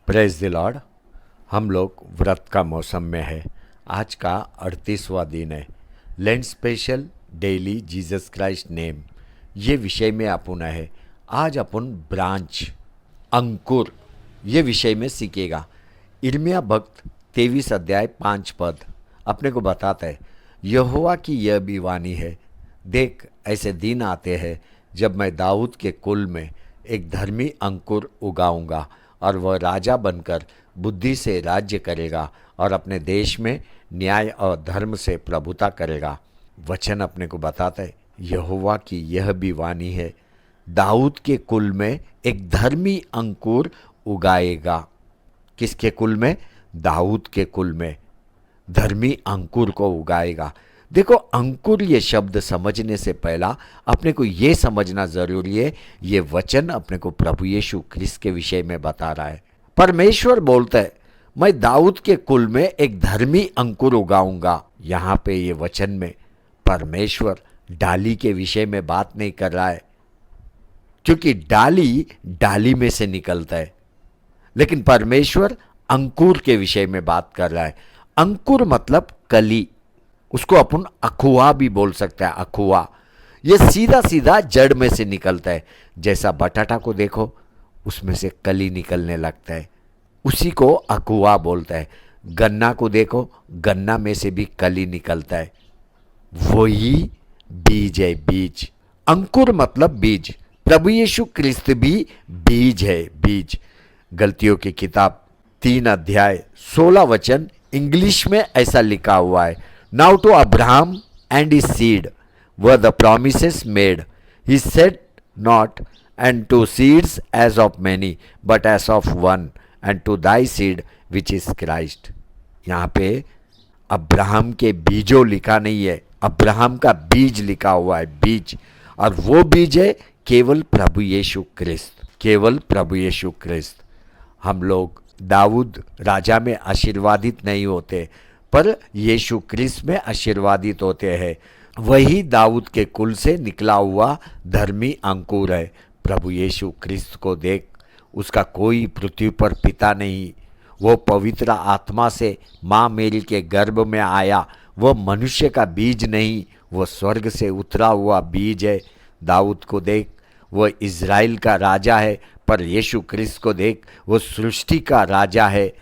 Praise the Lord. हम लोग व्रत का मौसम में है। आज का 38वां दिन है। Lent special daily Jesus Christ name, ये विषय में अपन है। आज अपन ब्रांच अंकुर ये विषय में सीखेगा। इर्मिया भक्त 23 अध्याय 5 पद अपने को बताता है, यहोवा की यह भी वाणी है, देख ऐसे दिन आते हैं जब मैं दाऊद के कुल में एक धर्मी अंकुर उगाऊंगा और वह राजा बनकर बुद्धि से राज्य करेगा और अपने देश में न्याय और धर्म से प्रभुता करेगा। वचन अपने को बताता है, यहोवा की यह भी वाणी है, दाऊद के कुल में एक धर्मी अंकुर उगाएगा। किसके कुल में? दाऊद के कुल में धर्मी अंकुर को उगाएगा। देखो, अंकुर ये शब्द समझने से पहला अपने को ये समझना जरूरी है, ये वचन अपने को प्रभु यीशु ख्रिस्त के विषय में बता रहा है। परमेश्वर बोलता है, मैं दाऊद के कुल में एक धर्मी अंकुर उगाऊंगा। यहाँ पे ये वचन में परमेश्वर डाली के विषय में बात नहीं कर रहा है, क्योंकि डाली डाली में से निकलता है, लेकिन परमेश्वर अंकुर के विषय में बात कर रहा है। अंकुर मतलब कली, उसको अपन अखुआ भी बोल सकते हैं। अखुआ ये सीधा सीधा जड़ में से निकलता है। जैसा बटाटा को देखो, उसमें से कली निकलने लगता है, उसी को अखुआ बोलता है। गन्ना को देखो, गन्ना में से भी कली निकलता है, वही बीज है। बीज, अंकुर मतलब बीज। प्रभु यीशु ख्रिस्त भी बीज है, बीज। गलतियों की किताब 3 अध्याय 16 वचन इंग्लिश में ऐसा लिखा हुआ है, now to Abraham and his seed were the promises made, he said not and to seeds as of many but as of one, and to thy seed which is Christ. यहाँ पे Abraham के बीजों लिखा नहीं है, Abraham का बीज लिखा हुआ है, बीज। और वो बीज है केवल प्रभु यीशु ख्रिस्त, केवल प्रभु यीशु ख्रिस्त। हम लोग दाऊद राजा में आशीर्वादित नहीं होते, पर यीशु ख्रिस्त में आशीर्वादित होते हैं। वही दाऊद के कुल से निकला हुआ धर्मी अंकुर है। प्रभु यीशु ख्रिस्त को देख, उसका कोई पृथ्वी पर पिता नहीं, वो पवित्र आत्मा से माँ मेरी के गर्भ में आया। वो मनुष्य का बीज नहीं, वो स्वर्ग से उतरा हुआ बीज है। दाऊद को देख, वो इज़राइल का राजा है, पर यीशु ख्रिस्त को देख, वो सृष्टि का राजा है।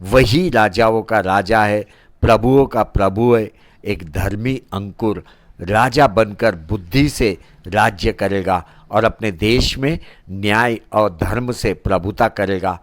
वही राजाओं का राजा है, प्रभुओं का प्रभु है। एक धर्मी अंकुर राजा बनकर बुद्धि से राज्य करेगा और अपने देश में न्याय और धर्म से प्रभुता करेगा।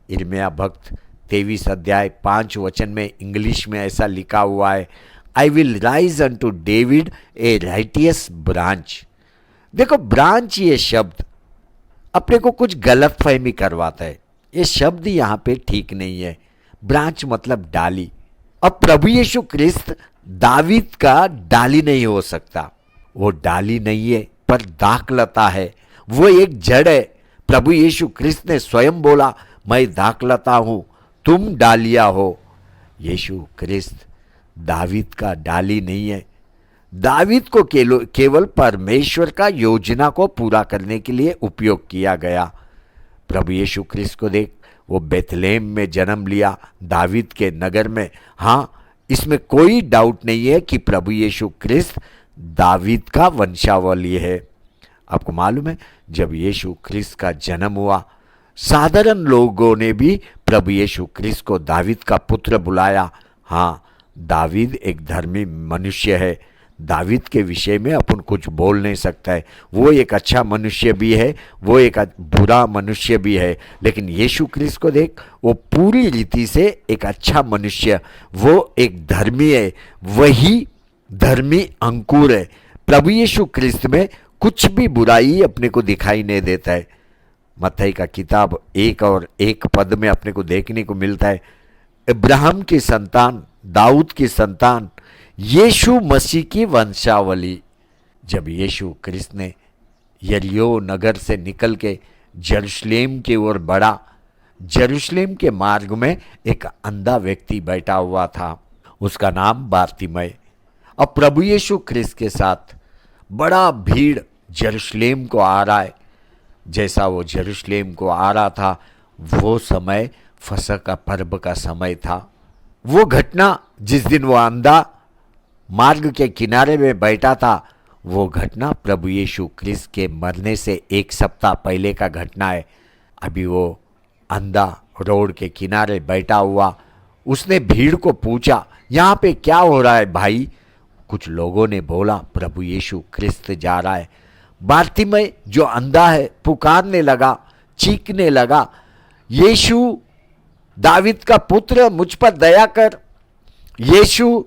इर्मिया भक्त 23 अध्याय 5 वचन में इंग्लिश में ऐसा लिखा हुआ है, I will rise unto David A righteous branch. देखो, ब्रांच ये शब्द अपने को कुछ गलत फहमी करवाता है। ये शब्द यहाँ पे ठीक नहीं है। ब्रांच मतलब डाली। अब प्रभु यीशु ख्रिस्त दावीद का डाली नहीं हो सकता, वो डाली नहीं है पर दाखलता है, वो एक जड़ है। प्रभु यीशु ख्रिस्त ने स्वयं बोला, मैं दाखलता हूं, तुम डालियां हो। यीशु ख्रिस्त दावीद का डाली नहीं है। दावीद को केवल परमेश्वर का योजना को पूरा करने के लिए उपयोग किया गया। प्रभु यीशु ख्रिस्त को देख, वो बेथलेम में जन्म लिया, दावीद के नगर में। हाँ, इसमें कोई डाउट नहीं है कि प्रभु यीशु ख्रिस्त दावीद का वंशावली है। आपको मालूम है, जब यीशु ख्रिस्त का जन्म हुआ, साधारण लोगों ने भी प्रभु यीशु ख्रिस्त को दावीद का पुत्र बुलाया। हाँ, दावीद एक धर्मी मनुष्य है। दावीद के विषय में अपन कुछ बोल नहीं सकता है। वो एक अच्छा मनुष्य भी है, वो एक बुरा मनुष्य भी है, लेकिन यीशु ख्रिस्त को देख, वो पूरी रीति से एक अच्छा मनुष्य, वो एक धर्मी है, वही धर्मी अंकुर है। प्रभु यीशु ख्रिस्त में कुछ भी बुराई अपने को दिखाई नहीं देता है। मत्ती का किताब 1 और 1 पद में अपने को देखने को मिलता है, इब्राहिम की संतान, दाऊद की संतान, यीशु मसीह की वंशावली। जब यीशु ख्रिस्त ने यरीहो नगर से निकल के यरूशलेम की ओर बढ़ा, यरूशलेम के मार्ग में एक अंधा व्यक्ति बैठा हुआ था, उसका नाम बारतिमय। अब प्रभु यीशु ख्रिस्त के साथ बड़ा भीड़ यरूशलेम को आ रहा है। जैसा वो यरूशलेम को आ रहा था, वो समय फसह का पर्व का समय था। वो घटना जिस दिन वो अंधा मार्ग के किनारे में बैठा था, वो घटना प्रभु यीशु क्रिस्त के मरने से 1 सप्ताह पहले का घटना है। अभी वो अंधा रोड के किनारे बैठा हुआ, उसने भीड़ को पूछा, यहाँ पे क्या हो रहा है भाई? कुछ लोगों ने बोला, प्रभु यीशु क्रिस्त जा रहा है। बारतिमय जो अंधा है पुकारने लगा, चीखने लगा, यीशु दाविद का पुत्र मुझ पर दया कर, यीशु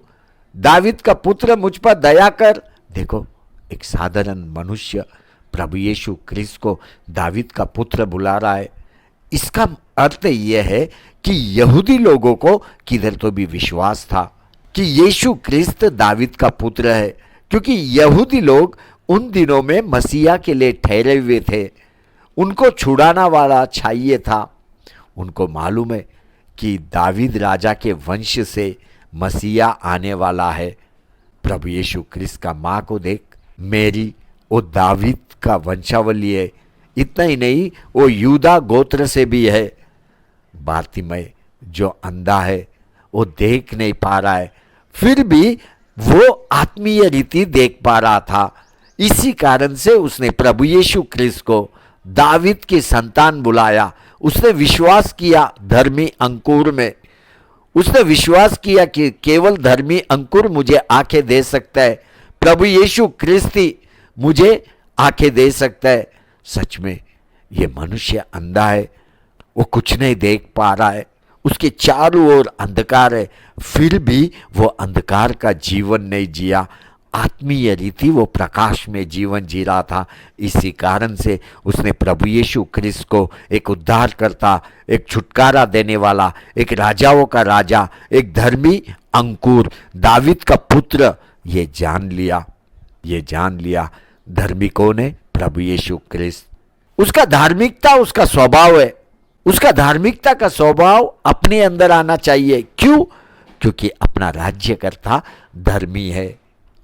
दाविद का पुत्र मुझ पर दया कर। देखो, एक साधारण मनुष्य प्रभु यीशु क्रिस्त को दाविद का पुत्र बुला रहा है। इसका अर्थ यह है कि यहूदी लोगों को किधर तो भी विश्वास था कि यीशु क्रिस्त दाविद का पुत्र है, क्योंकि यहूदी लोग उन दिनों में मसीहा के लिए ठहरे हुए थे। उनको छुड़ाना वाला चाहिए था। उनको मालूम है कि दाविद राजा के वंश से मसीहा आने वाला है। प्रभु यीशु क्रिस्त का माँ को देख, मेरी वो दाविद का वंशावली है। इतना ही नहीं, वो यूदा गोत्र से भी है। बारतिमय जो अंधा है वो देख नहीं पा रहा है, फिर भी वो आत्मीय रीति देख पा रहा था। इसी कारण से उसने प्रभु यीशु क्रिस्त को दाविद की संतान बुलाया। उसने विश्वास किया धर्मी अंकुर में। उसने विश्वास किया कि केवल धर्मी अंकुर मुझे आंखें दे सकता है, प्रभु यीशु क्रिस्त ही मुझे आंखें दे सकता है। सच में ये मनुष्य अंधा है, वो कुछ नहीं देख पा रहा है, उसके चारों ओर अंधकार है, फिर भी वो अंधकार का जीवन नहीं जिया, आत्मीय रीति वो प्रकाश में जीवन जी रहा था। इसी कारण से उसने प्रभु यीशु क्रिस्त को एक उद्धारकर्ता, एक छुटकारा देने वाला, एक राजाओं का राजा, एक धर्मी अंकुर, दाविद का पुत्र ये जान लिया। ये जान लिया धर्मी कौन है? प्रभु यीशु क्रिस्त। उसका धार्मिकता उसका स्वभाव है। उसका धार्मिकता का स्वभाव अपने अंदर आना चाहिए। क्यों? क्योंकि अपना राज्यकर्ता धर्मी है,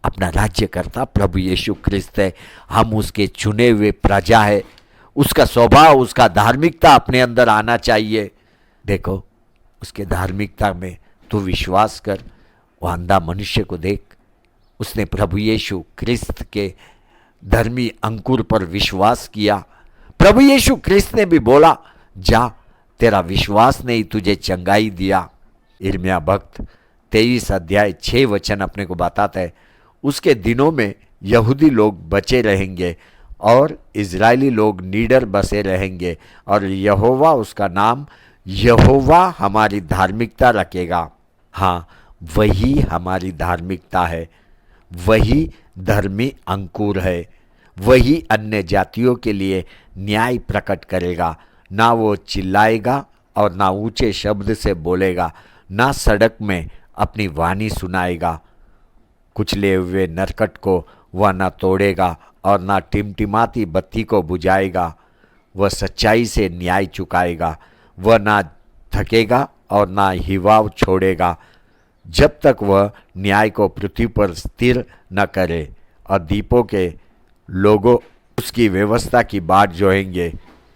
अपना राज्यकर्ता प्रभु यीशु क्रिस्त है। हम उसके चुने हुए प्रजा है। उसका स्वभाव, उसका धार्मिकता अपने अंदर आना चाहिए। देखो, उसके धार्मिकता में तू विश्वास कर। वो अंधा मनुष्य को देख, उसने प्रभु यीशु क्रिस्त के धर्मी अंकुर पर विश्वास किया। प्रभु यीशु क्रिस्त ने भी बोला, जा, तेरा विश्वास ने ही तुझे चंगाई दिया। यिर्मयाह भक्त 23 अध्याय 6 वचन अपने को बताता है, उसके दिनों में यहूदी लोग बचे रहेंगे और इजरायली लोग नीडर बसे रहेंगे, और यहोवा, उसका नाम यहोवा हमारी धार्मिकता रखेगा। हाँ, वही हमारी धार्मिकता है, वही धर्मी अंकुर है, वही अन्य जातियों के लिए न्याय प्रकट करेगा। ना वो चिल्लाएगा और ना ऊंचे शब्द से बोलेगा, ना सड़क में अपनी वाणी सुनाएगा। कुचले हुए नरकट को वह न तोड़ेगा और ना टिमटिमाती बत्ती को बुझाएगा। वह सच्चाई से न्याय चुकाएगा। वह ना थकेगा और ना हिवाव छोड़ेगा, जब तक वह न्याय को पृथ्वी पर स्थिर न करे। और दीपों के लोगों उसकी व्यवस्था की बाट जोहेंगे।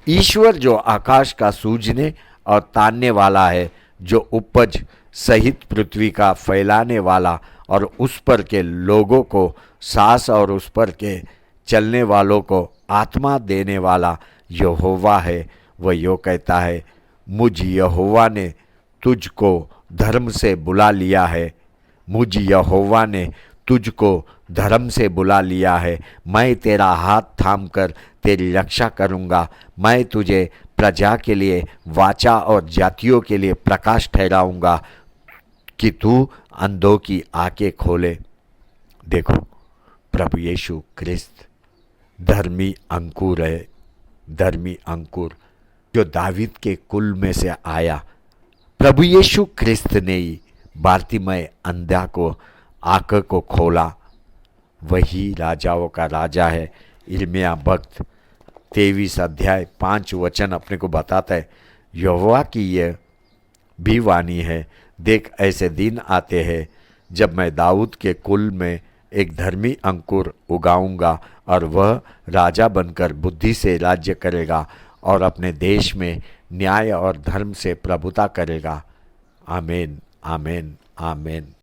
ईश्वर जो आकाश का सूझने और तानने वाला है, जो उपज सहित पृथ्वी का फैलाने वाला और उस पर के लोगों को सांस और उस पर के चलने वालों को आत्मा देने वाला यहोवा है। वह यो कहता है, मुझ यहोवा ने तुझको धर्म से बुला लिया है। मुझ यहोवा ने तुझको धर्म से बुला लिया है। मैं तेरा हाथ थामकर तेरी रक्षा करूँगा। मैं तुझे प्रजा के लिए वाचा और जातियों के लिए प्रकाश ठहराऊँगा कि तू अंधों की आंखें खोले। देखो, प्रभु यीशु क्रिस्त धर्मी अंकुर है, धर्मी अंकुर जो दाविद के कुल में से आया। प्रभु यीशु क्रिस्त ने ही बारतिमय अंधा को आंख को खोला। वही राजाओं का राजा है। यिर्मयाह भक्त 23 अध्याय 5 वचन अपने को बताता है, यहोवा की यह भी वाणी है, देख ऐसे दिन आते हैं जब मैं दाऊद के कुल में एक धर्मी अंकुर उगाऊंगा और वह राजा बनकर बुद्धि से राज्य करेगा और अपने देश में न्याय और धर्म से प्रभुता करेगा। आमीन, आमीन, आमीन।